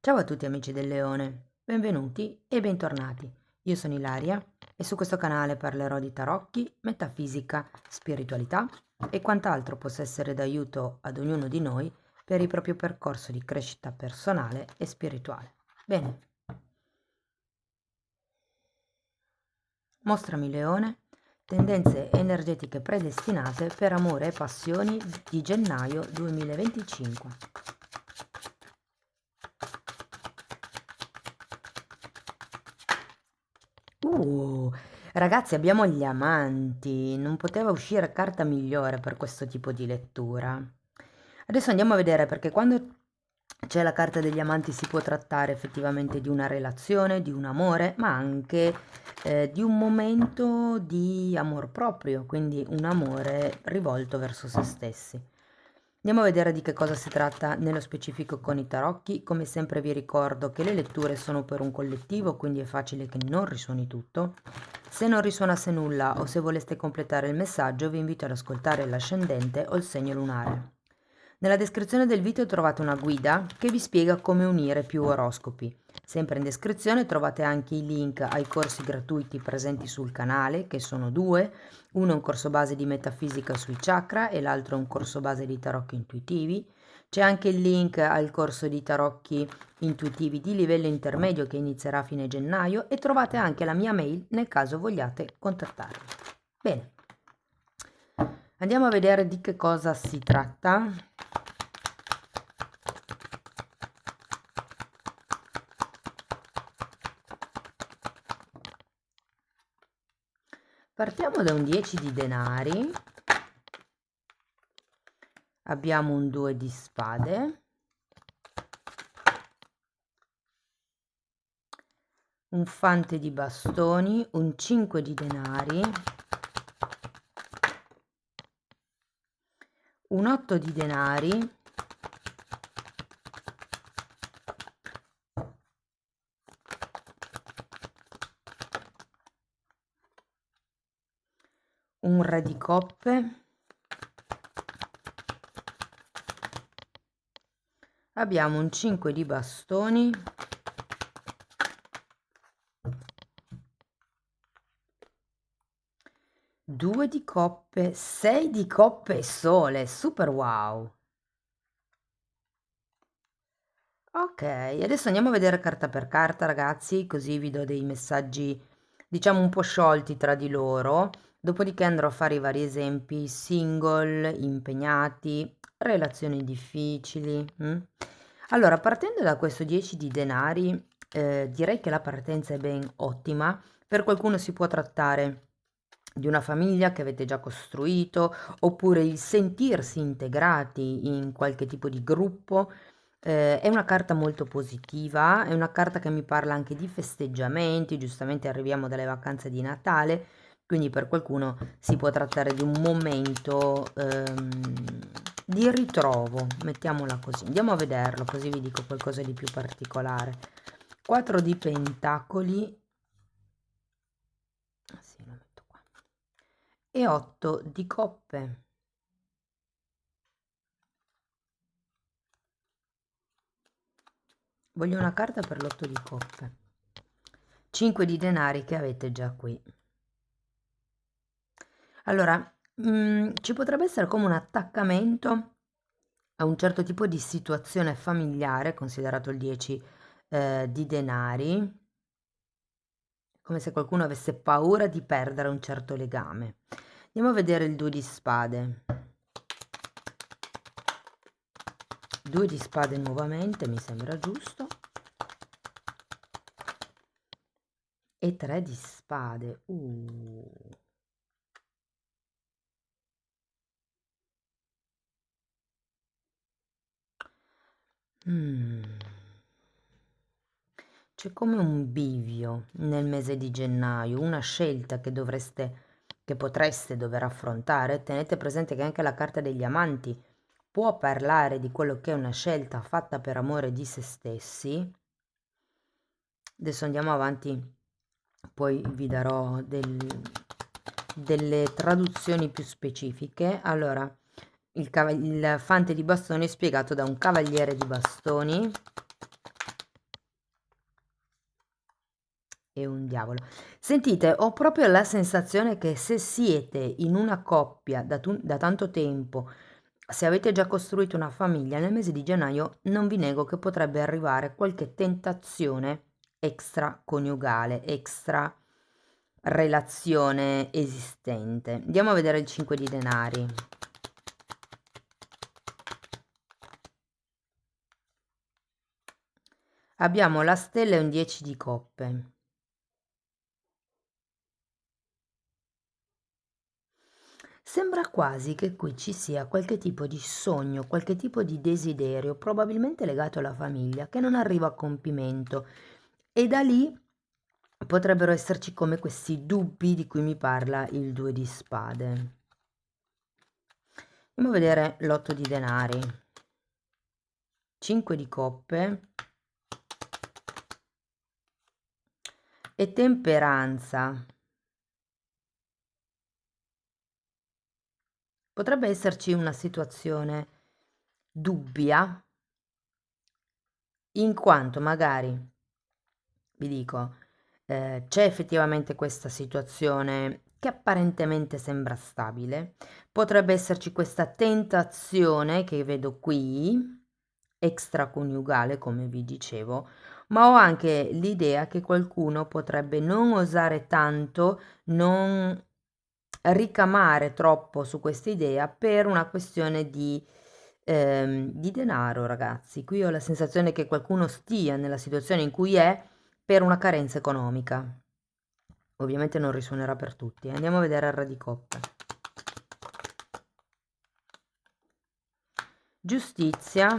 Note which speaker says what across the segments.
Speaker 1: Ciao a tutti amici del Leone, benvenuti e bentornati. Io sono Ilaria e su questo canale parlerò di tarocchi, metafisica, spiritualità e quant'altro possa essere d'aiuto ad ognuno di noi per il proprio percorso di crescita personale e spirituale. Bene, mostrami Leone, tendenze energetiche predestinate per amore e passioni di gennaio 2025. Uh, Ragazzi, abbiamo gli amanti, non poteva uscire carta migliore per questo tipo di lettura. Adesso andiamo a vedere perché quando c'è la carta degli amanti si può trattare effettivamente di una relazione, di un amore, ma anche di un momento di amor proprio, quindi un amore rivolto verso se stessi. Andiamo a vedere di che cosa si tratta nello specifico con i tarocchi. Come sempre vi ricordo che le letture sono per un collettivo, quindi è facile che non risuoni tutto. Se non risuonasse nulla o se voleste completare il messaggio, vi invito ad ascoltare l'ascendente o il segno lunare. Nella descrizione del video trovate una guida che vi spiega come unire più oroscopi. Sempre in descrizione trovate anche i link ai corsi gratuiti presenti sul canale, che sono due. Uno è un corso base di metafisica sui chakra e l'altro è un corso base di tarocchi intuitivi. C'è anche il link al corso di tarocchi intuitivi di livello intermedio che inizierà a fine gennaio e trovate anche la mia mail nel caso vogliate contattarmi. Bene, andiamo a vedere di che cosa si tratta. Partiamo da un 10 di denari, abbiamo un 2 di spade, un fante di bastoni, un 5 di denari, un 8 di denari, un re di coppe, abbiamo un 5 di bastoni, due di coppe, 6 di coppe e sole, super wow. Ok, adesso andiamo a vedere carta per carta, ragazzi, così vi do dei messaggi, diciamo, un po' sciolti tra di loro. Dopodiché andrò a fare i vari esempi: single, impegnati, relazioni difficili. Allora, partendo da questo 10 di denari, direi che la partenza è ben ottima. Per qualcuno si può trattare di una famiglia che avete già costruito, oppure il sentirsi integrati in qualche tipo di gruppo. È una carta molto positiva, è una carta che mi parla anche di festeggiamenti, giustamente arriviamo dalle vacanze di Natale, quindi per qualcuno si può trattare di un momento di ritrovo, mettiamola così. Andiamo a vederlo, così vi dico qualcosa di più particolare. 4 di pentacoli, sì, lo metto qua, e 8 di coppe. Voglio una carta per l'8 di coppe. 5 di denari che avete già qui. Allora, ci potrebbe essere come un attaccamento a un certo tipo di situazione familiare, considerato il 10 di denari, come se qualcuno avesse paura di perdere un certo legame. Andiamo a vedere il 2 di spade. 2 di spade nuovamente, mi sembra giusto. E 3 di spade. C'è come un bivio nel mese di gennaio, una scelta che potreste dover affrontare. Tenete presente che anche la carta degli amanti può parlare di quello che è una scelta fatta per amore di se stessi. Adesso andiamo avanti, poi vi darò delle traduzioni più specifiche. Allora, il fante di bastoni è spiegato da un cavaliere di bastoni, e un diavolo. Sentite, ho proprio la sensazione che se siete in una coppia da tanto tempo, se avete già costruito una famiglia, nel mese di gennaio non vi nego che potrebbe arrivare qualche tentazione extraconiugale, extra relazione esistente. Andiamo a vedere il 5 di denari. Abbiamo la stella e un 10 di coppe. Sembra quasi che qui ci sia qualche tipo di sogno, qualche tipo di desiderio, probabilmente legato alla famiglia, che non arriva a compimento. E da lì potrebbero esserci come questi dubbi di cui mi parla il 2 di spade. Andiamo a vedere l'8 di denari, 5 di coppe e temperanza. Potrebbe esserci una situazione dubbia, in quanto magari, vi dico, c'è effettivamente questa situazione che apparentemente sembra stabile, potrebbe esserci questa tentazione che vedo qui, extraconiugale, come vi dicevo, ma ho anche l'idea che qualcuno potrebbe non osare tanto, non ricamare troppo su questa idea per una questione di denaro, ragazzi. Qui ho la sensazione che qualcuno stia nella situazione in cui è per una carenza economica. Ovviamente non risuonerà per tutti. Andiamo a vedere il re di coppe. Giustizia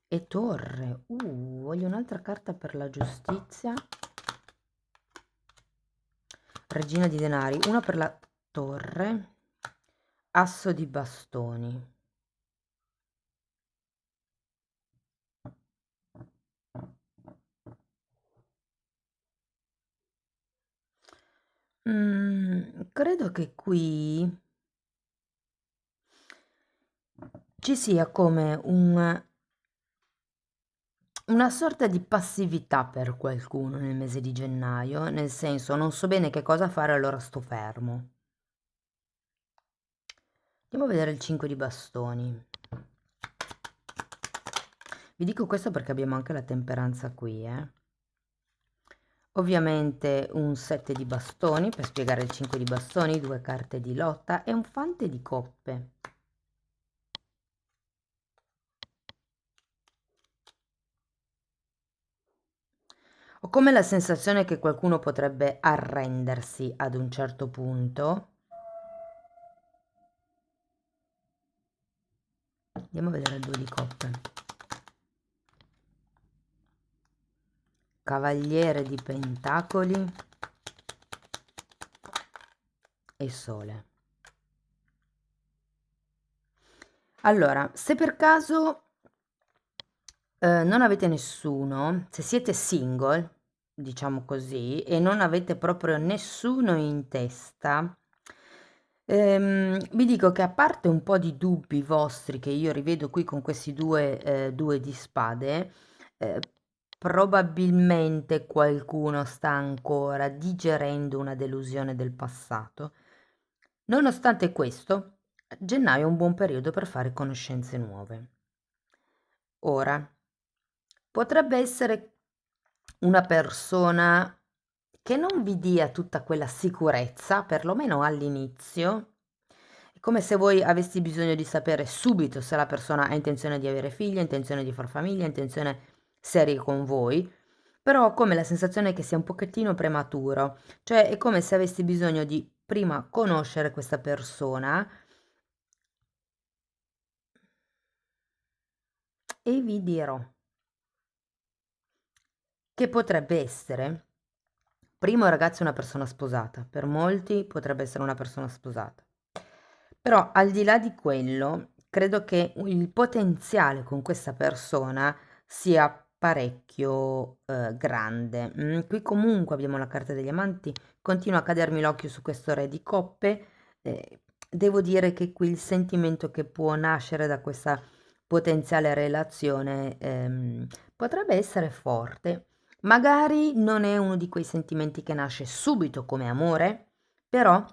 Speaker 1: e torre. Voglio un'altra carta per la giustizia. Regina di denari, una per la torre, asso di bastoni. Credo che qui ci sia come una sorta di passività per qualcuno nel mese di gennaio, nel senso non so bene che cosa fare, allora sto fermo. Andiamo a vedere il 5 di bastoni. Vi dico questo perché abbiamo anche la temperanza qui, Ovviamente un 7 di bastoni per spiegare il 5 di bastoni, 2 carte di lotta e un fante di coppe. Ho come la sensazione che qualcuno potrebbe arrendersi ad un certo punto. Andiamo a vedere il 2 di coppe. Cavaliere di pentacoli e sole. Allora, se per caso non avete nessuno, se siete single, diciamo così, e non avete proprio nessuno in testa, vi dico che a parte un po' di dubbi vostri che io rivedo qui con questi due di spade, eh, probabilmente qualcuno sta ancora digerendo una delusione del passato. Nonostante questo, gennaio è un buon periodo per fare conoscenze nuove. Ora, potrebbe essere una persona che non vi dia tutta quella sicurezza, perlomeno all'inizio. È come se voi avessi bisogno di sapere subito se la persona ha intenzione di avere figli, ha intenzione di far famiglia, ha intenzione serie con voi, però ho come la sensazione che sia un pochettino prematuro, cioè è come se avessi bisogno di prima conoscere questa persona e vi dirò che potrebbe essere, primo ragazzo, una persona sposata, per molti potrebbe essere una persona sposata. Però al di là di quello, credo che il potenziale con questa persona sia parecchio grande. Qui comunque abbiamo la carta degli amanti, continua a cadermi l'occhio su questo re di coppe. Devo dire che qui il sentimento che può nascere da questa potenziale relazione potrebbe essere forte. Magari non è uno di quei sentimenti che nasce subito come amore, però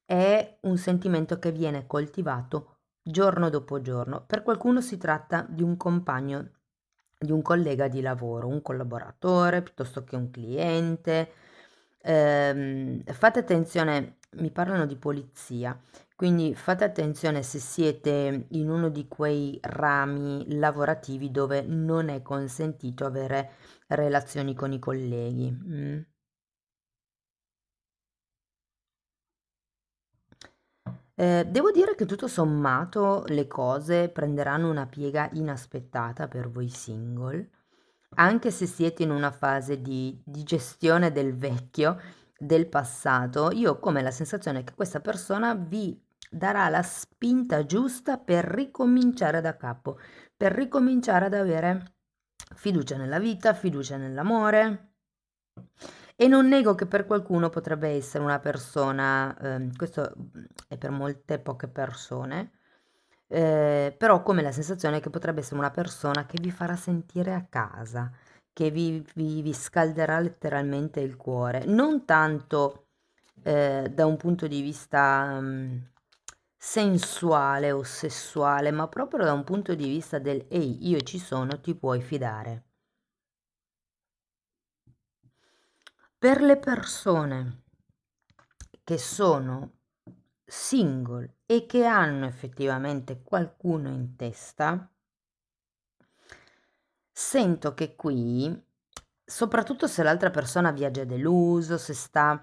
Speaker 1: è un sentimento che viene coltivato giorno dopo giorno. Per qualcuno si tratta di un compagno, di un collega di lavoro, un collaboratore piuttosto che un cliente. Fate attenzione, mi parlano di polizia, quindi fate attenzione se siete in uno di quei rami lavorativi dove non è consentito avere relazioni con i colleghi. Devo dire che tutto sommato le cose prenderanno una piega inaspettata per voi single, anche se siete in una fase di gestione del vecchio, del passato. Io ho come la sensazione che questa persona vi darà la spinta giusta per ricominciare da capo, per ricominciare ad avere fiducia nella vita, fiducia nell'amore. E non nego che per qualcuno potrebbe essere una persona, questo è per molte poche persone, però ho come la sensazione che potrebbe essere una persona che vi farà sentire a casa, che vi scalderà letteralmente il cuore, non tanto da un punto di vista sensuale o sessuale, ma proprio da un punto di vista del ehi, io ci sono, ti puoi fidare. Per le persone che sono single e che hanno effettivamente qualcuno in testa, sento che qui, soprattutto se l'altra persona vi ha già deluso, se sta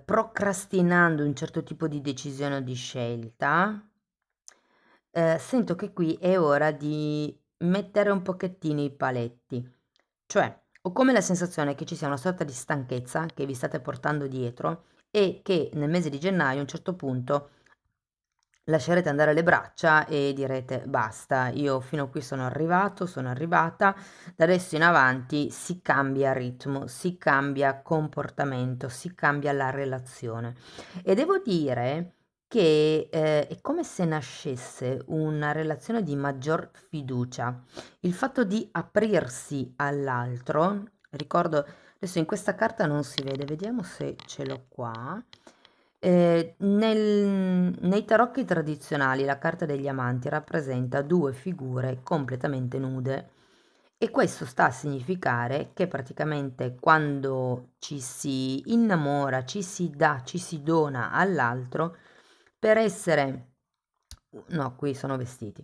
Speaker 1: procrastinando un certo tipo di decisione o di scelta, sento che qui è ora di mettere un pochettino i paletti. Cioè, ho come la sensazione che ci sia una sorta di stanchezza che vi state portando dietro e che nel mese di gennaio a un certo punto lascerete andare le braccia e direte basta, io fino a qui sono arrivato, sono arrivata, da adesso in avanti si cambia ritmo, si cambia comportamento, si cambia la relazione. E devo dire che è come se nascesse una relazione di maggior fiducia. Il fatto di aprirsi all'altro, ricordo, adesso in questa carta non si vede, vediamo se ce l'ho qua. Nei tarocchi tradizionali la carta degli amanti rappresenta due figure completamente nude e questo sta a significare che praticamente quando ci si innamora, ci si dà, ci si dona all'altro per essere, no, qui sono vestiti,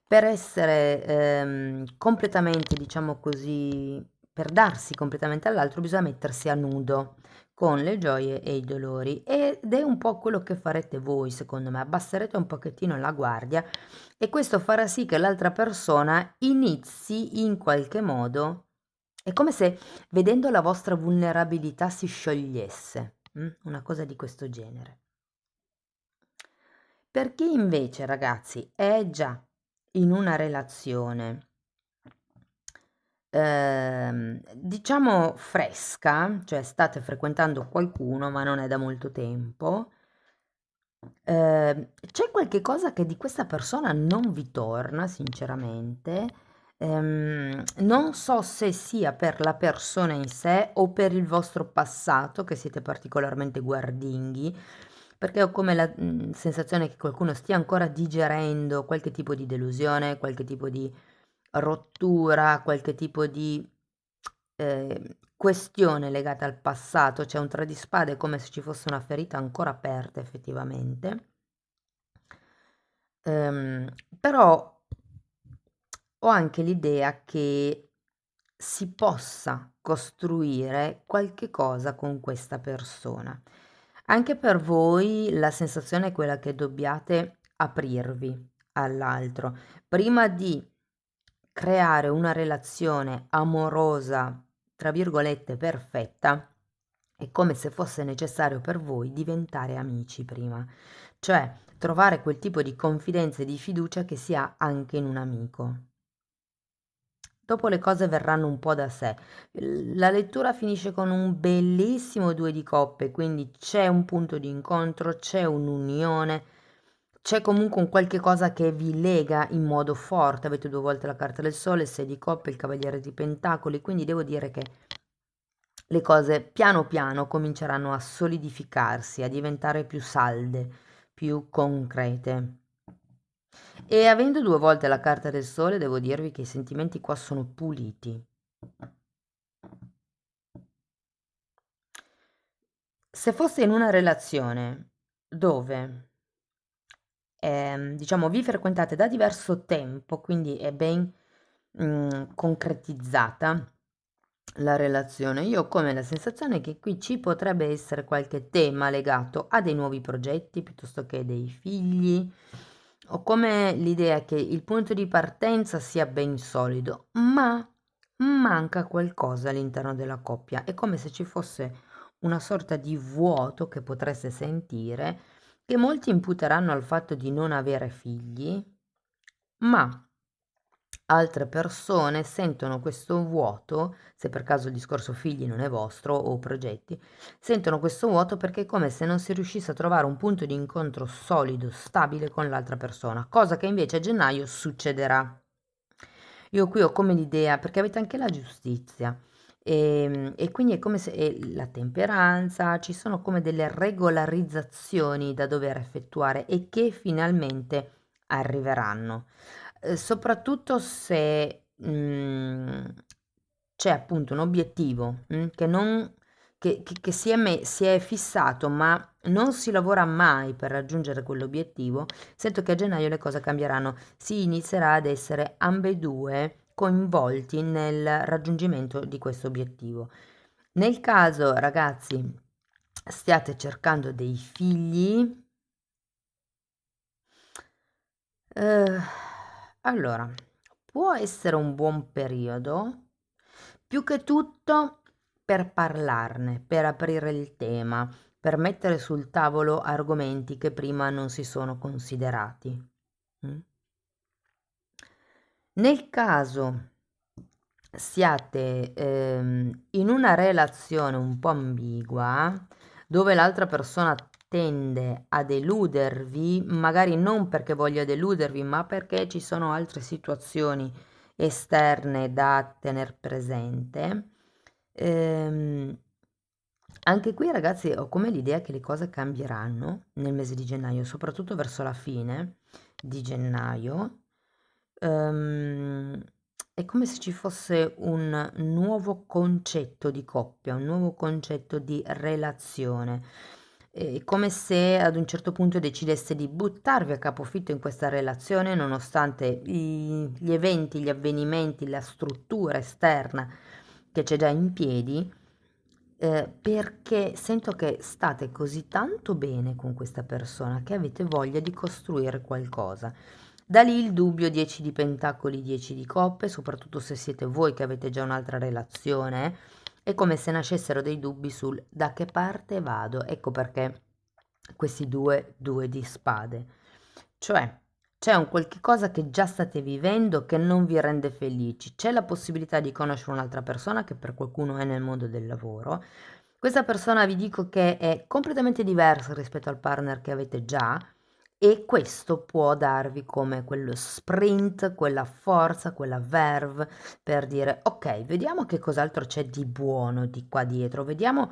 Speaker 1: per essere completamente, diciamo così, per darsi completamente all'altro bisogna mettersi a nudo con le gioie e i dolori ed è un po' quello che farete voi, secondo me, abbasserete un pochettino la guardia e questo farà sì che l'altra persona inizi in qualche modo, è come se vedendo la vostra vulnerabilità si sciogliesse, una cosa di questo genere. Per chi invece, ragazzi, è già in una relazione, diciamo fresca, cioè state frequentando qualcuno ma non è da molto tempo, c'è qualche cosa che di questa persona non vi torna sinceramente, non so se sia per la persona in sé o per il vostro passato che siete particolarmente guardinghi, perché ho come la, sensazione che qualcuno stia ancora digerendo qualche tipo di delusione, qualche tipo di rottura, qualche tipo di questione legata al passato, c'è un tre di spade, è come se ci fosse una ferita ancora aperta effettivamente. Ehm, Però ho anche l'idea che si possa costruire qualche cosa con questa persona. Anche per voi la sensazione è quella che dobbiate aprirvi all'altro. Prima di creare una relazione amorosa, tra virgolette, perfetta, è come se fosse necessario per voi diventare amici prima, cioè trovare quel tipo di confidenza e di fiducia che si ha anche in un amico. Dopo le cose verranno un po' da sé. La lettura finisce con un bellissimo due di coppe, quindi c'è un punto di incontro, c'è un'unione, c'è comunque un qualche cosa che vi lega in modo forte. Avete due volte la carta del sole, il 6 di coppe, il cavaliere di pentacoli, quindi devo dire che le cose piano piano cominceranno a solidificarsi, a diventare più salde, più concrete. E avendo due volte la carta del sole, devo dirvi che i sentimenti qua sono puliti. Se foste in una relazione dove, diciamo, vi frequentate da diverso tempo, quindi è ben concretizzata la relazione, io ho come la sensazione che qui ci potrebbe essere qualche tema legato a dei nuovi progetti piuttosto che dei figli. Ho come l'idea che il punto di partenza sia ben solido, ma manca qualcosa all'interno della coppia. È come se ci fosse una sorta di vuoto che potreste sentire, che molti imputeranno al fatto di non avere figli, ma altre persone sentono questo vuoto, se per caso il discorso figli non è vostro o progetti, sentono questo vuoto perché è come se non si riuscisse a trovare un punto di incontro solido, stabile con l'altra persona, cosa che invece a gennaio succederà. Io qui ho come l'idea, perché avete anche la giustizia, e quindi è come se la temperanza, ci sono come delle regolarizzazioni da dover effettuare e che finalmente arriveranno. Soprattutto se c'è appunto un obiettivo che, non, che si è fissato, ma non si lavora mai per raggiungere quell'obiettivo, sento che a gennaio le cose cambieranno, si inizierà ad essere ambedue coinvolti nel raggiungimento di questo obiettivo. Nel caso, ragazzi, stiate cercando dei figli, eh, allora, può essere un buon periodo, più che tutto per parlarne, per aprire il tema, per mettere sul tavolo argomenti che prima non si sono considerati. Mm? Nel caso siate in una relazione un po' ambigua, dove l'altra persona tende a deludervi, magari non perché voglia deludervi, ma perché ci sono altre situazioni esterne da tener presente. Ehm, Anche qui, ragazzi, ho come l'idea che le cose cambieranno nel mese di gennaio, soprattutto verso la fine di gennaio. Ehm, è come se ci fosse un nuovo concetto di coppia, un nuovo concetto di relazione. È come se ad un certo punto decidesse di buttarvi a capofitto in questa relazione, nonostante gli eventi, gli avvenimenti, la struttura esterna che c'è già in piedi, perché sento che state così tanto bene con questa persona che avete voglia di costruire qualcosa. Da lì il dubbio 10 di pentacoli, 10 di coppe, soprattutto se siete voi che avete già un'altra relazione, è come se nascessero dei dubbi sul da che parte vado. Ecco perché questi due di spade. Cioè, c'è un qualche cosa che già state vivendo che non vi rende felici. C'è la possibilità di conoscere un'altra persona che per qualcuno è nel mondo del lavoro. Questa persona vi dico che è completamente diversa rispetto al partner che avete già e questo può darvi come quello sprint, quella forza, quella verve per dire ok, vediamo che cos'altro c'è di buono di qua dietro, vediamo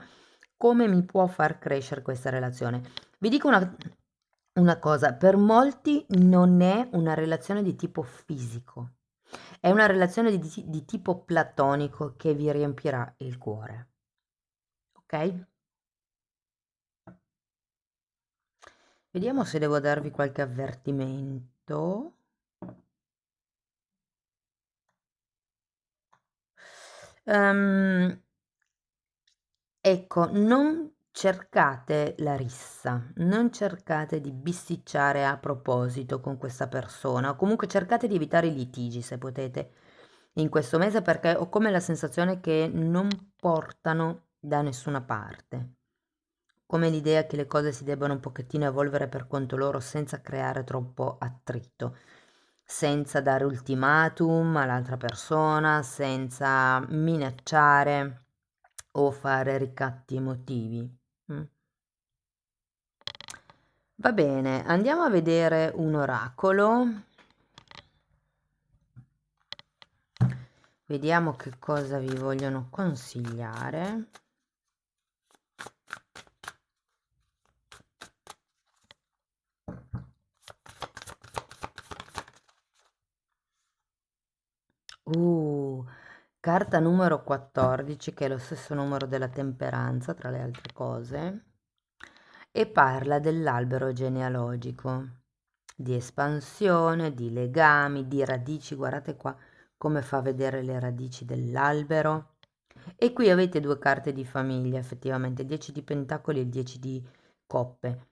Speaker 1: come mi può far crescere questa relazione. Vi dico una cosa, per molti non è una relazione di tipo fisico, è una relazione di tipo platonico che vi riempirà il cuore, ok? Vediamo se devo darvi qualche avvertimento. Ehm, ecco, non cercate la rissa, non cercate di bisticciare a proposito con questa persona, o comunque cercate di evitare i litigi se potete in questo mese perché ho come la sensazione che non portano da nessuna parte. Come l'idea che le cose si debbano un pochettino evolvere per conto loro senza creare troppo attrito, senza dare ultimatum all'altra persona, senza minacciare o fare ricatti emotivi. Mm. Va bene, andiamo a vedere un oracolo. Vediamo che cosa vi vogliono consigliare. Carta numero 14, che è lo stesso numero della temperanza, tra le altre cose, e parla dell'albero genealogico, di espansione, di legami, di radici. Guardate qua come fa a vedere le radici dell'albero. E qui avete due carte di famiglia, effettivamente, 10 di pentacoli e 10 di coppe.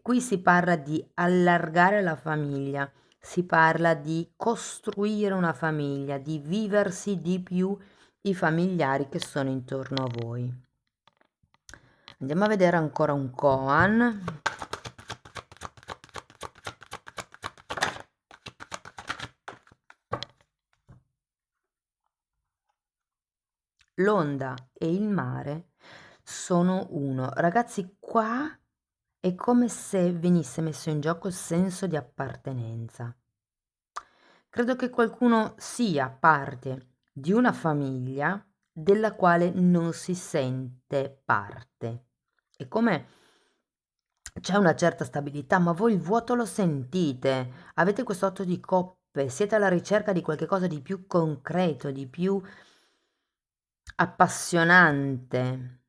Speaker 1: Qui si parla di allargare la famiglia, si parla di costruire una famiglia, di viversi di più i familiari che sono intorno a voi. Andiamo a vedere ancora un koan. L'onda e il mare sono uno. Ragazzi, qua è come se venisse messo in gioco il senso di appartenenza. Credo che qualcuno sia parte di una famiglia della quale non si sente parte. È come c'è una certa stabilità, ma voi il vuoto lo sentite. Avete questo 8 di coppe, siete alla ricerca di qualche cosa di più concreto, di più appassionante.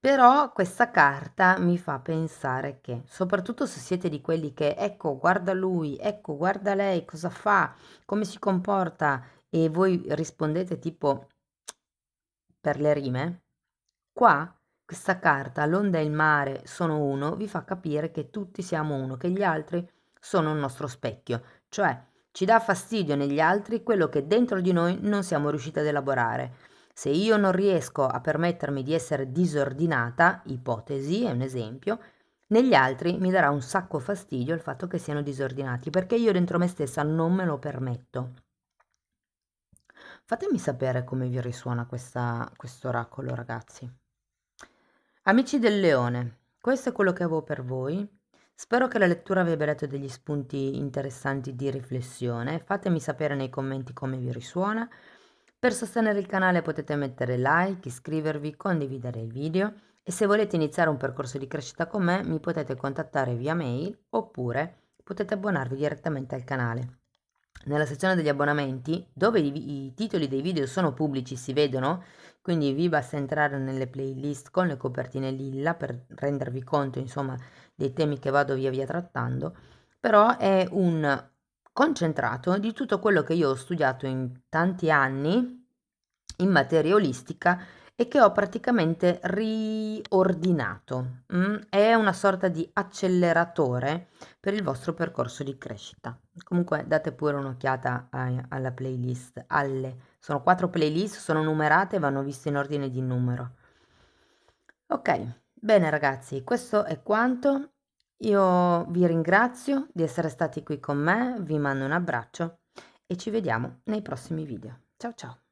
Speaker 1: Però questa carta mi fa pensare che, soprattutto se siete di quelli che, ecco, guarda lui, ecco, guarda lei, cosa fa, come si comporta, e voi rispondete tipo per le rime, qua questa carta, l'onda e il mare sono uno, vi fa capire che tutti siamo uno, che gli altri sono un nostro specchio, cioè ci dà fastidio negli altri quello che dentro di noi non siamo riusciti ad elaborare. Se io non riesco a permettermi di essere disordinata, ipotesi, è un esempio, negli altri mi darà un sacco fastidio il fatto che siano disordinati, perché io dentro me stessa non me lo permetto. Fatemi sapere come vi risuona questo oracolo, ragazzi. Amici del leone, questo è quello che avevo per voi. Spero che la lettura vi abbia dato degli spunti interessanti di riflessione. Fatemi sapere nei commenti come vi risuona. Per sostenere il canale potete mettere like, iscrivervi, condividere il video e se volete iniziare un percorso di crescita con me mi potete contattare via mail oppure potete abbonarvi direttamente al canale. Nella sezione degli abbonamenti, dove i titoli dei video sono pubblici, si vedono, quindi vi basta entrare nelle playlist con le copertine lilla per rendervi conto, insomma, dei temi che vado via via trattando, però è un concentrato di tutto quello che io ho studiato in tanti anni in materia olistica e che ho praticamente riordinato. È una sorta di acceleratore per il vostro percorso di crescita. Comunque date pure un'occhiata alla playlist, sono 4 playlist, sono numerate e vanno viste in ordine di numero. Ok, bene ragazzi, questo è quanto. Io vi ringrazio di essere stati qui con me, vi mando un abbraccio e ci vediamo nei prossimi video. Ciao ciao!